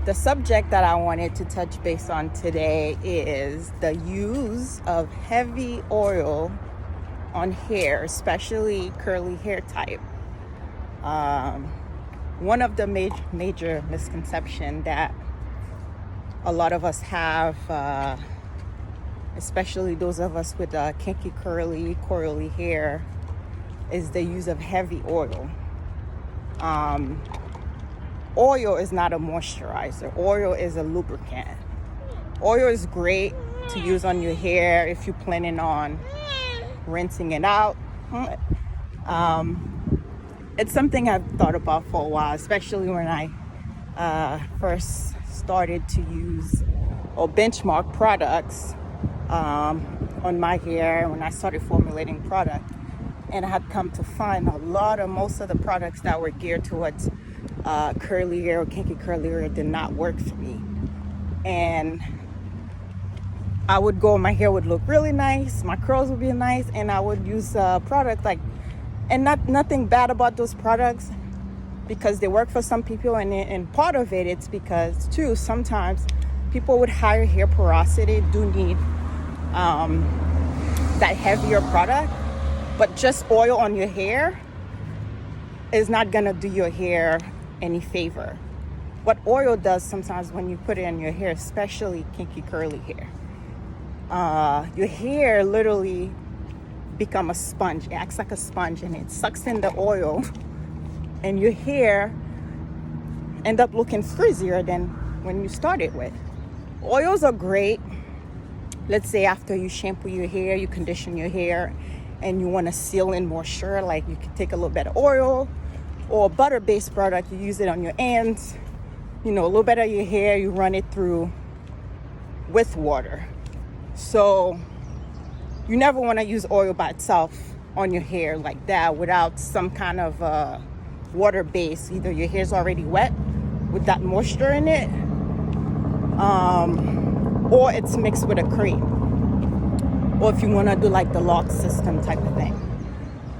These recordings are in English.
The subject that I wanted to touch base on today is the use of heavy oil on hair, especially curly hair type. One of the major misconception that a lot of us have, especially those of us with kinky curly hair, is the use of heavy oil. Oil is not a moisturizer. Oil is a lubricant. Oil is great to use on your hair if you're planning on rinsing it out. It's something I've thought about for a while, especially when I first started to use or benchmark products on my hair when I started formulating product. And I had come to find most of the products that were geared towards curly hair or kinky curly hair did not work for me. And I would go, my hair would look really nice, my curls would be nice, and I would use a product and nothing bad about those products because they work for some people, and part of it's because too sometimes people with higher hair porosity do need that heavier product, but just oil on your hair is not gonna do your hair any favor. What oil does sometimes when you put it in your hair, especially kinky curly hair, your hair literally become a sponge. It acts like a sponge and it sucks in the oil, and your hair end up looking frizzier than when you started with. Oils are great. Let's say after you shampoo your hair, you condition your hair, and you want to seal in moisture, like you can take a little bit of oil or butter-based product, you use it on your ends, a little bit of your hair, you run it through with water. So you never want to use oil by itself on your hair like that without some kind of water base. Either your hair's already wet with that moisture in it, or it's mixed with a cream, or if you want to do like the lock system type of thing.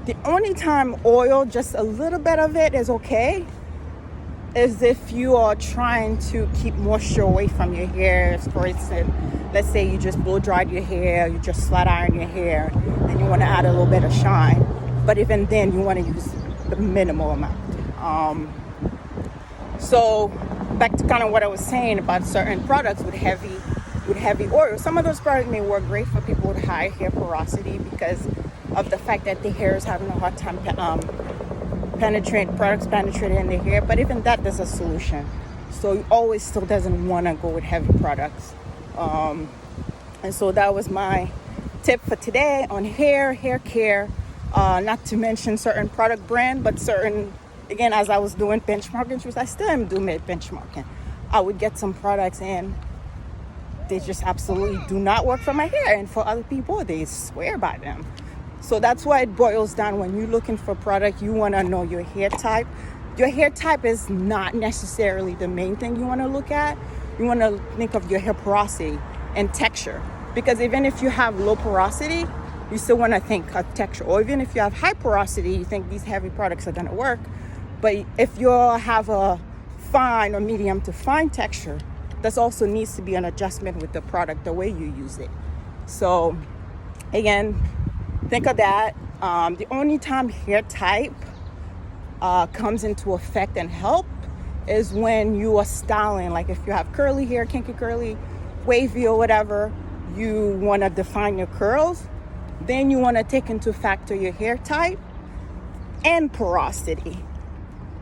The only time oil, just a little bit of it, is okay is if you are trying to keep moisture away from your hair. For instance, let's say you just blow dried your hair, you just flat iron your hair, and you want to add a little bit of shine. But even then, you want to use the minimal amount. So back to kind of what I was saying about certain products with heavy oil. Some of those products may work great for people with high hair porosity because of the fact that the hair is having a hard time penetrating in the hair. But even that, there's a solution. So you always still doesn't want to go with heavy products. And so that was my tip for today on hair care. Not to mention certain product brand, but certain, again, as I was doing benchmarking, which I still am doing benchmarking, I would get some products and they just absolutely do not work for my hair. And for other people, they swear by them. So that's why it boils down. When you're looking for product, you want to know your hair type. Your hair type is not necessarily the main thing you want to look at. You want to think of your hair porosity and texture. Because even if you have low porosity, you still want to think of texture. Or even if you have high porosity, you think these heavy products are going to work. But if you have a fine or medium to fine texture, this also needs to be an adjustment with the product, the way you use it. So again, think of that. The only time hair type comes into effect and help is when you are styling. Like if you have curly hair, kinky curly, wavy or whatever, you want to define your curls, then you want to take into factor your hair type and porosity.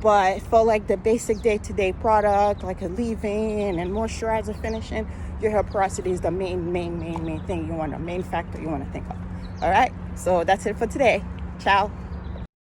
But for like the basic day-to-day product, like a leave-in and moisturizer finishing, your hair porosity is the main thing main factor you want to think of. All right, so that's it for today. Ciao.